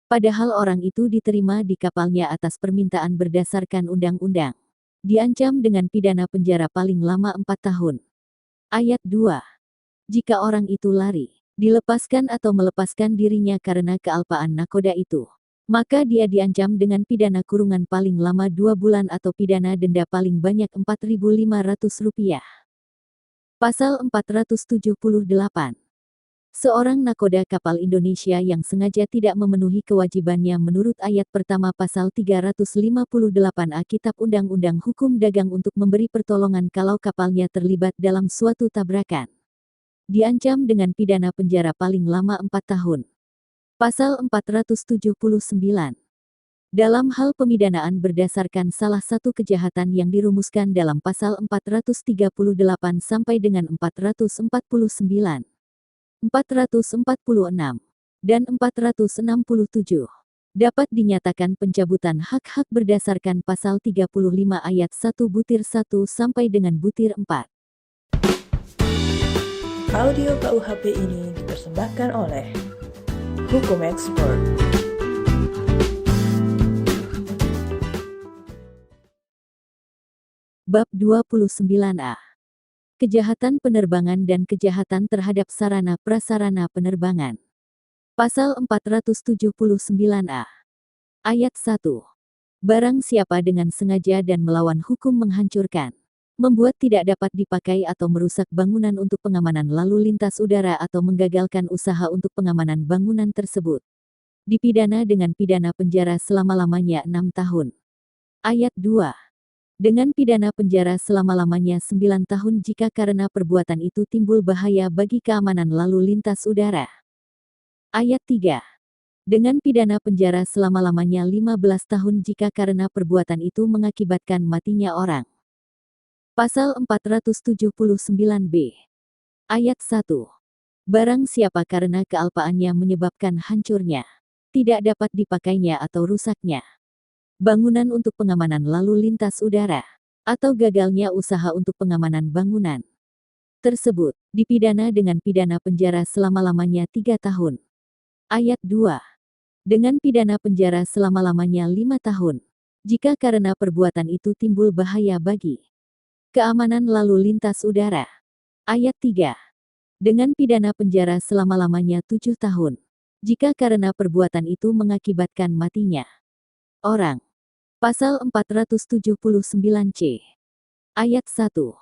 B: padahal orang itu diterima di kapalnya atas permintaan berdasarkan undang-undang, diancam dengan pidana penjara paling lama 4 tahun. Ayat 2. Jika orang itu lari, dilepaskan atau melepaskan dirinya karena kealpaan nakoda itu, maka dia diancam dengan pidana kurungan paling lama 2 bulan atau pidana denda paling banyak Rp4.500. Pasal 478. Seorang nakoda kapal Indonesia yang sengaja tidak memenuhi kewajibannya menurut ayat pertama pasal 358A Kitab Undang-Undang Hukum Dagang untuk memberi pertolongan kalau kapalnya terlibat dalam suatu tabrakan, diancam dengan pidana penjara paling lama 4 tahun. Pasal 479. Dalam hal pemidanaan berdasarkan salah satu kejahatan yang dirumuskan dalam pasal 438 sampai dengan 449, 446, dan 467, dapat dinyatakan pencabutan hak-hak berdasarkan pasal 35 ayat 1 butir 1 sampai dengan butir 4.
A: Audio KUHP ini dipersembahkan oleh Hukum Expert.
B: Bab 29A. Kejahatan penerbangan dan kejahatan terhadap sarana prasarana penerbangan. Pasal 479A. Ayat 1. Barang siapa dengan sengaja dan melawan hukum menghancurkan, membuat tidak dapat dipakai atau merusak bangunan untuk pengamanan lalu lintas udara atau menggagalkan usaha untuk pengamanan bangunan tersebut, dipidana dengan pidana penjara selama-lamanya 6 tahun. Ayat 2. Dengan pidana penjara selama-lamanya 9 tahun jika karena perbuatan itu timbul bahaya bagi keamanan lalu lintas udara. Ayat 3. Dengan pidana penjara selama-lamanya 15 tahun jika karena perbuatan itu mengakibatkan matinya orang. Pasal 479B. Ayat 1. Barang siapa karena kealpaannya menyebabkan hancurnya, tidak dapat dipakainya atau rusaknya bangunan untuk pengamanan lalu lintas udara, atau gagalnya usaha untuk pengamanan bangunan tersebut, dipidana dengan pidana penjara selama-lamanya 3 tahun. Ayat 2. Dengan pidana penjara selama-lamanya 5 tahun, jika karena perbuatan itu timbul bahaya bagi keamanan lalu lintas udara. Ayat 3. Dengan pidana penjara selama-lamanya 7 tahun, jika karena perbuatan itu mengakibatkan matinya orang. Pasal 479C. Ayat 1.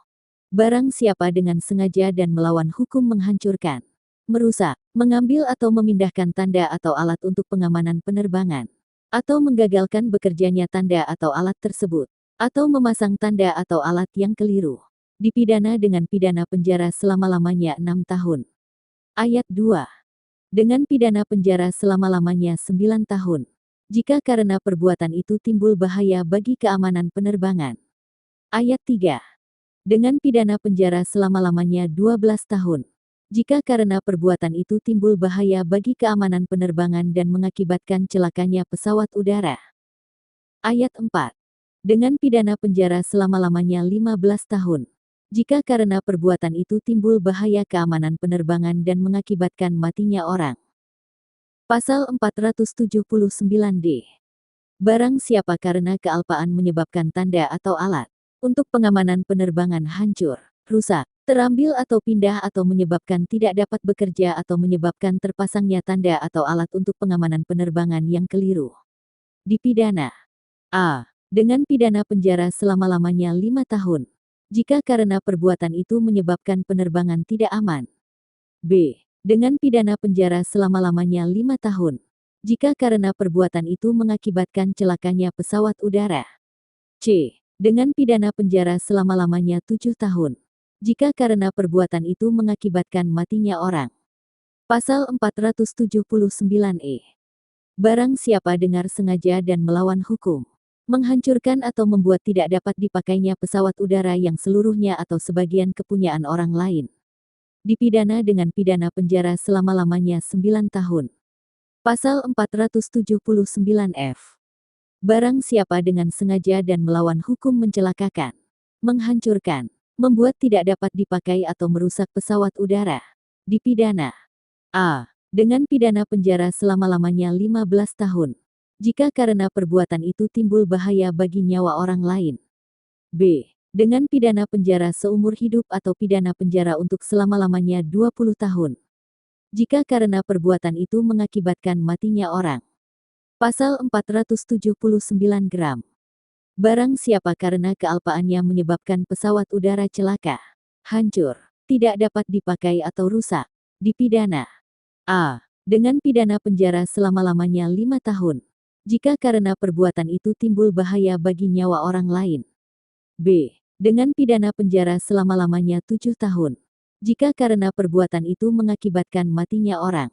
B: Barang siapa dengan sengaja dan melawan hukum menghancurkan, merusak, mengambil atau memindahkan tanda atau alat untuk pengamanan penerbangan, atau menggagalkan bekerjanya tanda atau alat tersebut, atau memasang tanda atau alat yang keliru, dipidana dengan pidana penjara selama-lamanya 6 tahun. Ayat 2. Dengan pidana penjara selama-lamanya 9 tahun. Jika karena perbuatan itu timbul bahaya bagi keamanan penerbangan. Ayat 3. Dengan pidana penjara selama-lamanya 12 tahun. Jika karena perbuatan itu timbul bahaya bagi keamanan penerbangan dan mengakibatkan celakanya pesawat udara. Ayat 4. Dengan pidana penjara selama-lamanya 15 tahun. Jika karena perbuatan itu timbul bahaya keamanan penerbangan dan mengakibatkan matinya orang. Pasal 479D. Barang siapa karena kealpaan menyebabkan tanda atau alat untuk pengamanan penerbangan hancur, rusak, terambil atau pindah atau menyebabkan tidak dapat bekerja atau menyebabkan terpasangnya tanda atau alat untuk pengamanan penerbangan yang keliru, dipidana a. Dengan pidana penjara selama-lamanya 5 tahun, jika karena perbuatan itu menyebabkan penerbangan tidak aman. B. Dengan pidana penjara selama-lamanya 5 tahun. Jika karena perbuatan itu mengakibatkan celakanya pesawat udara. C. Dengan pidana penjara selama-lamanya 7 tahun. Jika karena perbuatan itu mengakibatkan matinya orang. Pasal 479E. Barang siapa dengar sengaja dan melawan hukum, menghancurkan atau membuat tidak dapat dipakainya pesawat udara yang seluruhnya atau sebagian kepunyaan orang lain, dipidana dengan pidana penjara selama-lamanya 9 tahun. Pasal 479F. Barang siapa dengan sengaja dan melawan hukum mencelakakan, menghancurkan, membuat tidak dapat dipakai atau merusak pesawat udara, dipidana a. Dengan pidana penjara selama-lamanya 15 tahun. Jika karena perbuatan itu timbul bahaya bagi nyawa orang lain. B. Dengan pidana penjara seumur hidup atau pidana penjara untuk selama-lamanya 20 tahun. Jika karena perbuatan itu mengakibatkan matinya orang. Pasal 479 gram. Barang siapa karena kealpaannya menyebabkan pesawat udara celaka, hancur, tidak dapat dipakai atau rusak, dipidana A. Dengan pidana penjara selama-lamanya 5 tahun. Jika karena perbuatan itu timbul bahaya bagi nyawa orang lain. B. Dengan pidana penjara selama-lamanya 7 tahun. Jika karena perbuatan itu mengakibatkan matinya orang.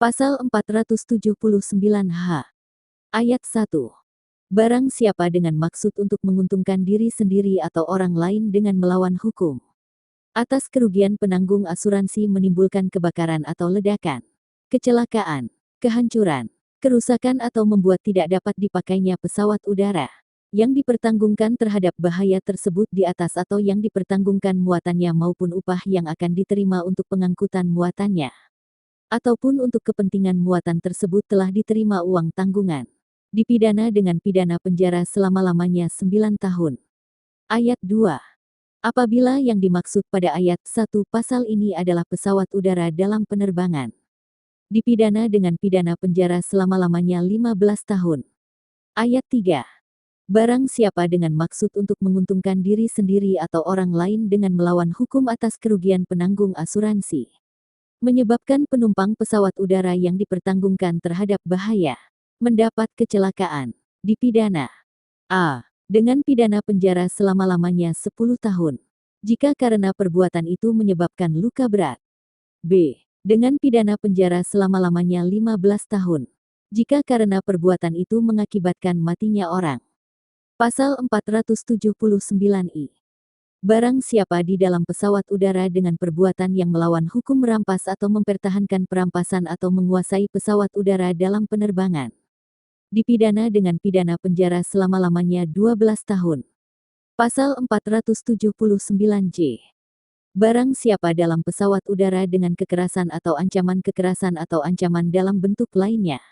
B: Pasal 479-H. Ayat 1. Barang siapa dengan maksud untuk menguntungkan diri sendiri atau orang lain dengan melawan hukum. Atas kerugian penanggung asuransi menimbulkan kebakaran atau ledakan, kecelakaan, kehancuran, kerusakan atau membuat tidak dapat dipakainya pesawat udara. Yang dipertanggungkan terhadap bahaya tersebut di atas atau yang dipertanggungkan muatannya maupun upah yang akan diterima untuk pengangkutan muatannya. Ataupun untuk kepentingan muatan tersebut telah diterima uang tanggungan. Dipidana dengan pidana penjara selama-lamanya 9 tahun. Ayat 2. Apabila yang dimaksud pada ayat 1 pasal ini adalah pesawat udara dalam penerbangan. Dipidana dengan pidana penjara selama-lamanya 15 tahun. Ayat 3. Barang siapa dengan maksud untuk menguntungkan diri sendiri atau orang lain dengan melawan hukum atas kerugian penanggung asuransi. Menyebabkan penumpang pesawat udara yang dipertanggungkan terhadap bahaya. Mendapat kecelakaan. Dipidana. A. Dengan pidana penjara selama-lamanya 10 tahun. Jika karena perbuatan itu menyebabkan luka berat. B. Dengan pidana penjara selama-lamanya 15 tahun. Jika karena perbuatan itu mengakibatkan matinya orang. Pasal 479-I. Barang siapa di dalam pesawat udara dengan perbuatan yang melawan hukum merampas atau mempertahankan perampasan atau menguasai pesawat udara dalam penerbangan. Dipidana dengan pidana penjara selama-lamanya 12 tahun. Pasal 479-J. Barang siapa dalam pesawat udara dengan kekerasan atau ancaman dalam bentuk lainnya.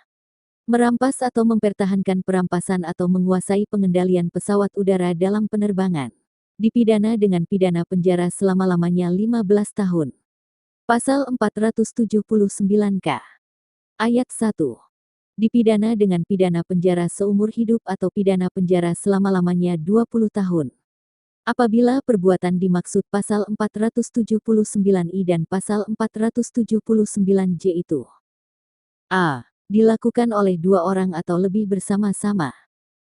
B: Merampas atau mempertahankan perampasan atau menguasai pengendalian pesawat udara dalam penerbangan. Dipidana dengan pidana penjara selama-lamanya 15 tahun. Pasal 479-K. Ayat 1. Dipidana dengan pidana penjara seumur hidup atau pidana penjara selama-lamanya 20 tahun. Apabila perbuatan dimaksud pasal 479-I dan pasal 479-J itu. A. Dilakukan oleh 2 orang atau lebih bersama-sama.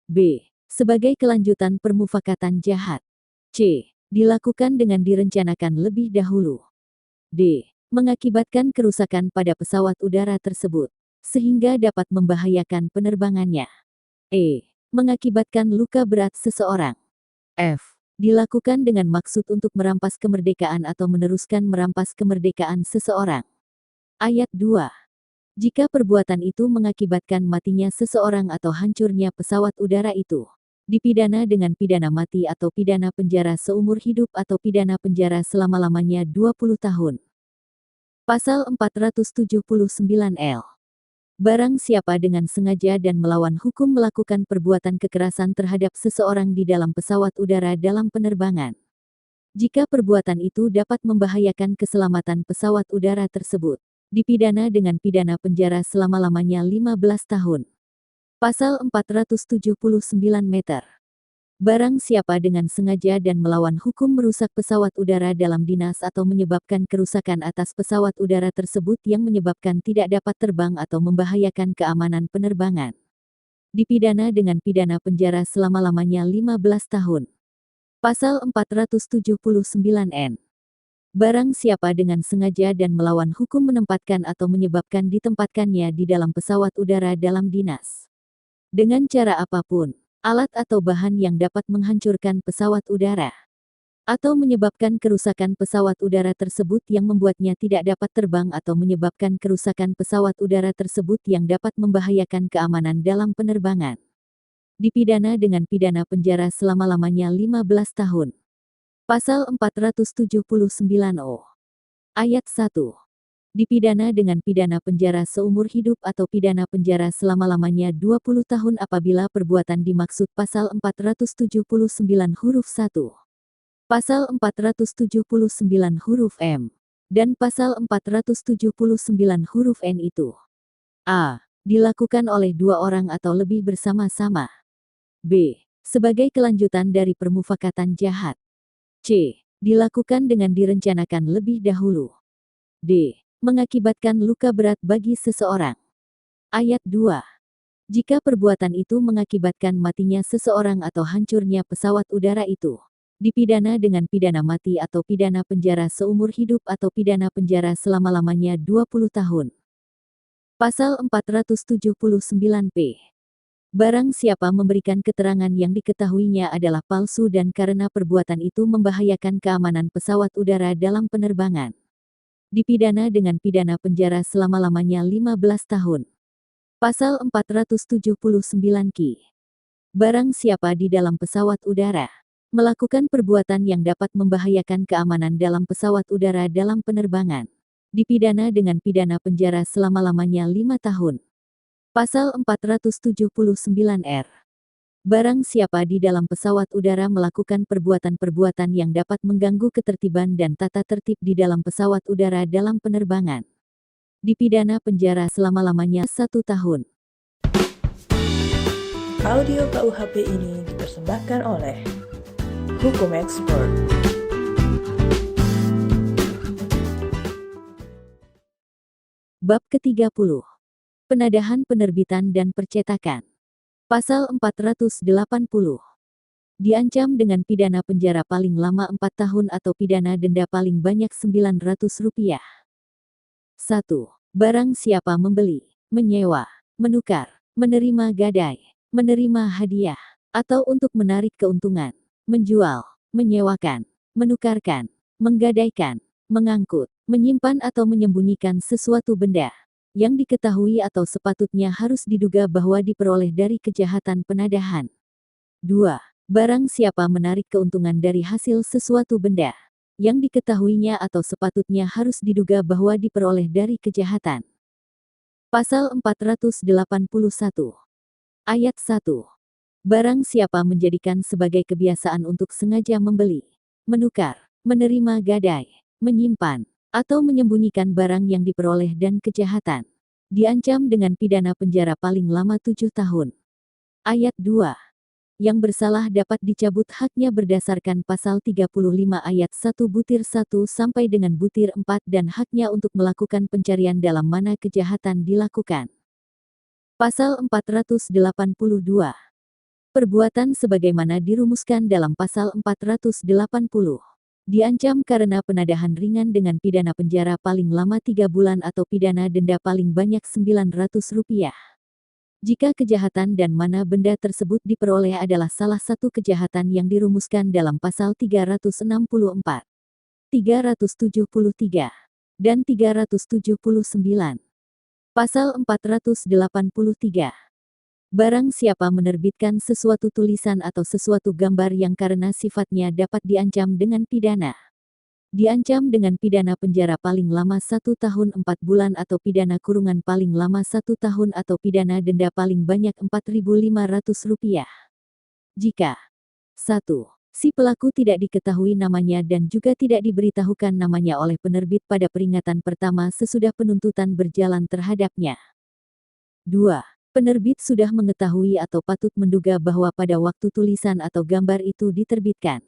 B: B. Sebagai kelanjutan permufakatan jahat. C. Dilakukan dengan direncanakan lebih dahulu. D. Mengakibatkan kerusakan pada pesawat udara tersebut, sehingga dapat membahayakan penerbangannya. E. Mengakibatkan luka berat seseorang. F. Dilakukan dengan maksud untuk merampas kemerdekaan atau meneruskan merampas kemerdekaan seseorang. Ayat 2. Jika perbuatan itu mengakibatkan matinya seseorang atau hancurnya pesawat udara itu, dipidana dengan pidana mati atau pidana penjara seumur hidup atau pidana penjara selama-lamanya 20 tahun. Pasal 479-L. Barang siapa dengan sengaja dan melawan hukum melakukan perbuatan kekerasan terhadap seseorang di dalam pesawat udara dalam penerbangan. Jika perbuatan itu dapat membahayakan keselamatan pesawat udara tersebut, dipidana dengan pidana penjara selama-lamanya 15 tahun. Pasal 479 meter. Barang siapa dengan sengaja dan melawan hukum merusak pesawat udara dalam dinas atau menyebabkan kerusakan atas pesawat udara tersebut yang menyebabkan tidak dapat terbang atau membahayakan keamanan penerbangan. Dipidana dengan pidana penjara selama-lamanya 15 tahun. Pasal 479-N. Barang siapa dengan sengaja dan melawan hukum menempatkan atau menyebabkan ditempatkannya di dalam pesawat udara dalam dinas. Dengan cara apapun, alat atau bahan yang dapat menghancurkan pesawat udara. Atau menyebabkan kerusakan pesawat udara tersebut yang membuatnya tidak dapat terbang atau menyebabkan kerusakan pesawat udara tersebut yang dapat membahayakan keamanan dalam penerbangan. Dipidana dengan pidana penjara selama-lamanya 15 tahun. Pasal 479-O. Ayat 1. Dipidana dengan pidana penjara seumur hidup atau pidana penjara selama-lamanya 20 tahun apabila perbuatan dimaksud pasal 479 huruf 1. Pasal 479 huruf M. Dan pasal 479 huruf N itu. A. Dilakukan oleh 2 orang atau lebih bersama-sama. B. Sebagai kelanjutan dari permufakatan jahat. C. Dilakukan dengan direncanakan lebih dahulu. D. mengakibatkan luka berat bagi seseorang. Ayat 2. Jika perbuatan itu mengakibatkan matinya seseorang atau hancurnya pesawat udara itu, dipidana dengan pidana mati atau pidana penjara seumur hidup atau pidana penjara selama-lamanya 20 tahun. Pasal 479-P. Barang siapa memberikan keterangan yang diketahuinya adalah palsu dan karena perbuatan itu membahayakan keamanan pesawat udara dalam penerbangan, dipidana dengan pidana penjara selama-lamanya 15 tahun. Pasal 479-Q. Barang siapa di dalam pesawat udara melakukan perbuatan yang dapat membahayakan keamanan dalam pesawat udara dalam penerbangan, dipidana dengan pidana penjara selama-lamanya 5 tahun. Pasal 479-R. Barang siapa di dalam pesawat udara melakukan perbuatan-perbuatan yang dapat mengganggu ketertiban dan tata tertib di dalam pesawat udara dalam penerbangan, dipidana penjara selama-lamanya 1 tahun.
A: Audio KUHP ini dipersembahkan oleh Hukum Expert.
B: Bab ke-30. Penadahan penerbitan dan percetakan. Pasal 480. Diancam dengan pidana penjara paling lama 4 tahun atau pidana denda paling banyak Rp900. 1. Barang siapa membeli, menyewa, menukar, menerima gadai, menerima hadiah, atau untuk menarik keuntungan, menjual, menyewakan, menukarkan, menggadaikan, mengangkut, menyimpan atau menyembunyikan sesuatu benda yang diketahui atau sepatutnya harus diduga bahwa diperoleh dari kejahatan penadahan. 2. Barang siapa menarik keuntungan dari hasil sesuatu benda yang diketahuinya atau sepatutnya harus diduga bahwa diperoleh dari kejahatan. Pasal 481. Ayat 1. Barang siapa menjadikan sebagai kebiasaan untuk sengaja membeli, menukar, menerima gadai, menyimpan, atau menyembunyikan barang yang diperoleh dan kejahatan, diancam dengan pidana penjara paling lama 7 tahun. Ayat 2. Yang bersalah dapat dicabut haknya berdasarkan pasal 35 ayat 1 butir 1 sampai dengan butir 4 dan haknya untuk melakukan pencarian dalam mana kejahatan dilakukan. Pasal 482. Perbuatan sebagaimana dirumuskan dalam pasal 480. Diancam karena penadahan ringan dengan pidana penjara paling lama 3 bulan atau pidana denda paling banyak Rp900. Jika kejahatan dan mana benda tersebut diperoleh adalah salah satu kejahatan yang dirumuskan dalam pasal 364, 373, dan 379. Pasal 483. Barang siapa menerbitkan sesuatu tulisan atau sesuatu gambar yang karena sifatnya dapat diancam dengan pidana, diancam dengan pidana penjara paling lama 1 tahun 4 bulan atau pidana kurungan paling lama 1 tahun atau pidana denda paling banyak Rp4.500. Jika 1. Si pelaku tidak diketahui namanya dan juga tidak diberitahukan namanya oleh penerbit pada peringatan pertama sesudah penuntutan berjalan terhadapnya. 2. Penerbit sudah mengetahui atau patut menduga bahwa pada waktu tulisan atau gambar itu diterbitkan,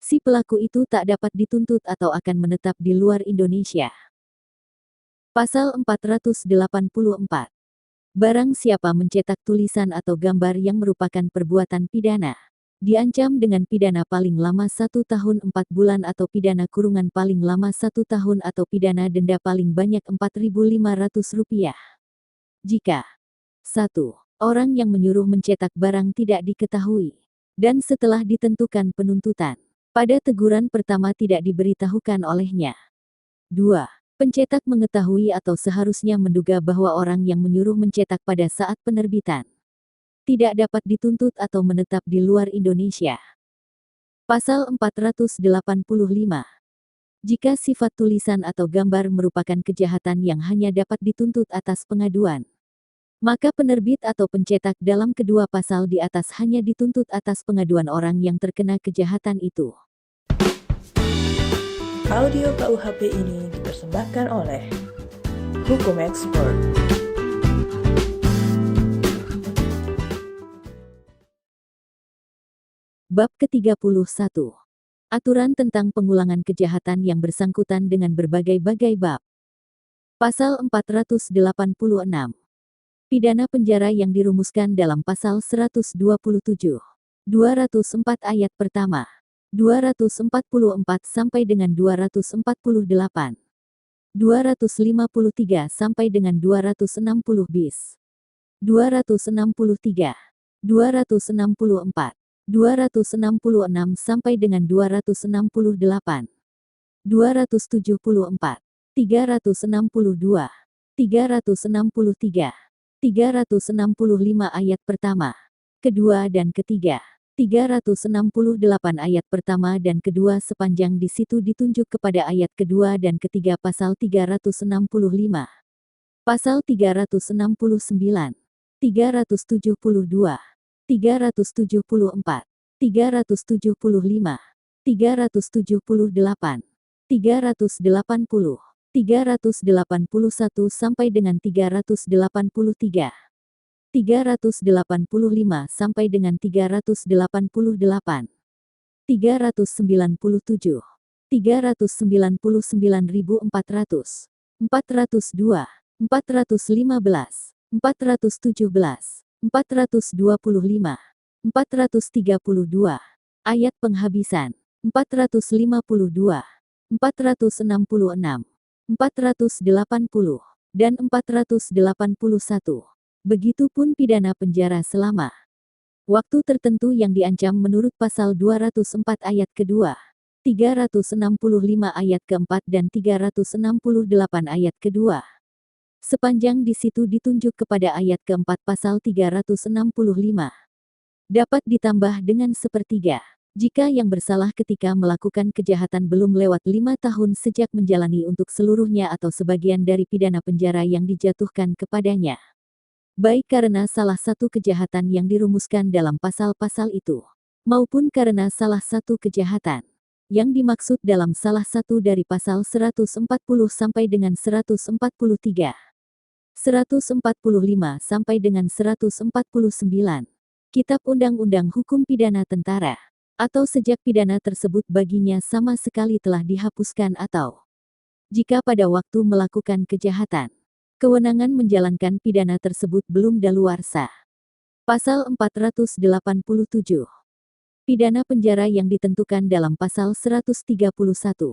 B: si pelaku itu tak dapat dituntut atau akan menetap di luar Indonesia. Pasal 484. Barang siapa mencetak tulisan atau gambar yang merupakan perbuatan pidana, diancam dengan pidana paling lama 1 tahun 4 bulan atau pidana kurungan paling lama 1 tahun atau pidana denda paling banyak Rp4.500. Jika 1. Orang yang menyuruh mencetak barang tidak diketahui, dan setelah ditentukan penuntutan, pada teguran pertama tidak diberitahukan olehnya. 2. Pencetak mengetahui atau seharusnya menduga bahwa orang yang menyuruh mencetak pada saat penerbitan tidak dapat dituntut atau menetap di luar Indonesia. Pasal 485. Jika sifat tulisan atau gambar merupakan kejahatan yang hanya dapat dituntut atas pengaduan, maka penerbit atau pencetak dalam kedua pasal di atas hanya dituntut atas pengaduan orang yang terkena kejahatan itu.
A: Audio KUHP ini dipersembahkan oleh Hukum Expert.
B: Bab ke-31. Aturan tentang pengulangan kejahatan yang bersangkutan dengan berbagai-bagai bab. Pasal 486. Pidana penjara yang dirumuskan dalam Pasal 127. 204 ayat pertama. 244 sampai dengan 248. 253 sampai dengan 260 bis. 263. 264. 266 sampai dengan 268. 274. 362. 363. 365 ayat pertama, kedua dan ketiga. 368 ayat pertama dan kedua sepanjang di situ ditunjuk kepada ayat kedua dan ketiga pasal 365. Pasal 369. 372. 374. 375. 378. 380. 381 sampai dengan 383. 385 sampai dengan 388. 397. 399.400. 402. 415. 417. 425. 432. Ayat penghabisan. 452. 466. 480, dan 481. Begitupun pidana penjara selama waktu tertentu yang diancam menurut pasal 204 ayat kedua, 365 ayat keempat dan 368 ayat kedua. Sepanjang di situ ditunjuk kepada ayat keempat pasal 365. Dapat ditambah dengan sepertiga. Jika yang bersalah ketika melakukan kejahatan belum lewat 5 tahun sejak menjalani untuk seluruhnya atau sebagian dari pidana penjara yang dijatuhkan kepadanya. Baik karena salah satu kejahatan yang dirumuskan dalam pasal-pasal itu, maupun karena salah satu kejahatan yang dimaksud dalam salah satu dari pasal 140 sampai dengan 143, 145 sampai dengan 149, Kitab Undang-Undang Hukum Pidana Tentara. Atau sejak pidana tersebut baginya sama sekali telah dihapuskan atau jika pada waktu melakukan kejahatan, kewenangan menjalankan pidana tersebut belum daluarsa. Pasal 487. Pidana penjara yang ditentukan dalam pasal 131, 140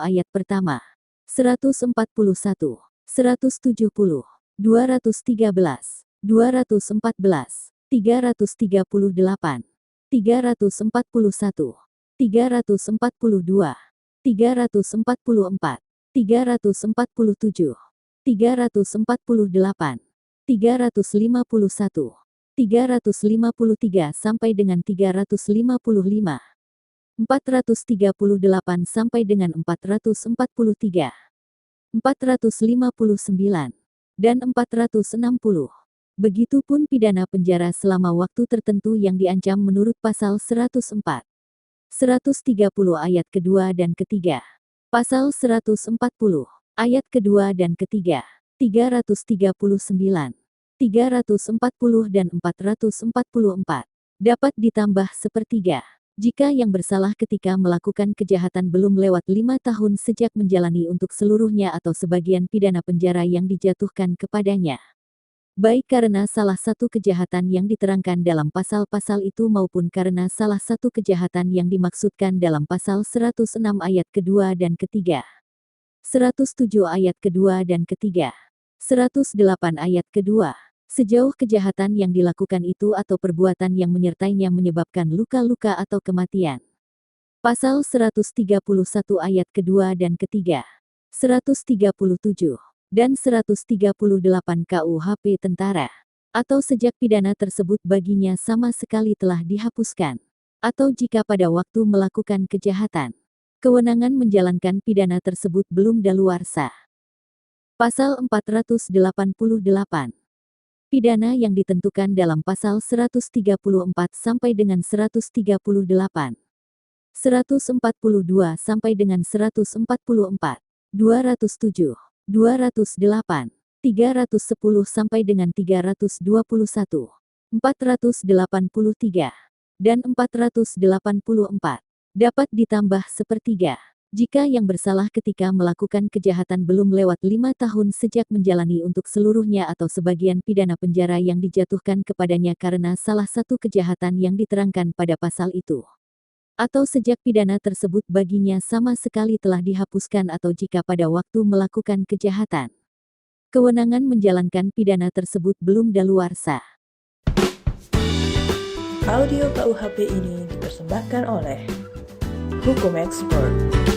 B: ayat pertama, 141, 170, 213, 214, 338. 341, 342, 344, 347, 348, 351, 353 sampai dengan 355, 438 sampai dengan 443, 459, dan 460. Begitupun pidana penjara selama waktu tertentu yang diancam menurut pasal 104, 130 ayat kedua dan ketiga, pasal 140, ayat kedua dan ketiga, 339, 340 dan 444, dapat ditambah sepertiga. Jika yang bersalah ketika melakukan kejahatan belum lewat 5 tahun sejak menjalani untuk seluruhnya atau sebagian pidana penjara yang dijatuhkan kepadanya. Baik karena salah satu kejahatan yang diterangkan dalam pasal-pasal itu maupun karena salah satu kejahatan yang dimaksudkan dalam pasal 106 ayat kedua dan ketiga, 107 ayat kedua dan ketiga, 108 ayat kedua, sejauh kejahatan yang dilakukan itu atau perbuatan yang menyertainya menyebabkan luka-luka atau kematian. Pasal 131 ayat kedua dan ketiga, 137. Dan 138 KUHP Tentara, atau sejak pidana tersebut baginya sama sekali telah dihapuskan, atau jika pada waktu melakukan kejahatan, kewenangan menjalankan pidana tersebut belum daluarsa. Pasal 488. Pidana yang ditentukan dalam pasal 134 sampai dengan 138, 142 sampai dengan 144, 207. 208, 310 sampai dengan 321, 483, dan 484, dapat ditambah sepertiga. Jika yang bersalah ketika melakukan kejahatan belum lewat 5 tahun sejak menjalani untuk seluruhnya atau sebagian pidana penjara yang dijatuhkan kepadanya karena salah satu kejahatan yang diterangkan pada pasal itu. Atau sejak pidana tersebut baginya sama sekali telah dihapuskan atau jika pada waktu melakukan kejahatan, kewenangan menjalankan pidana tersebut belum daluarsa.
A: Audio KUHP ini dipersembahkan oleh Hukum Expert.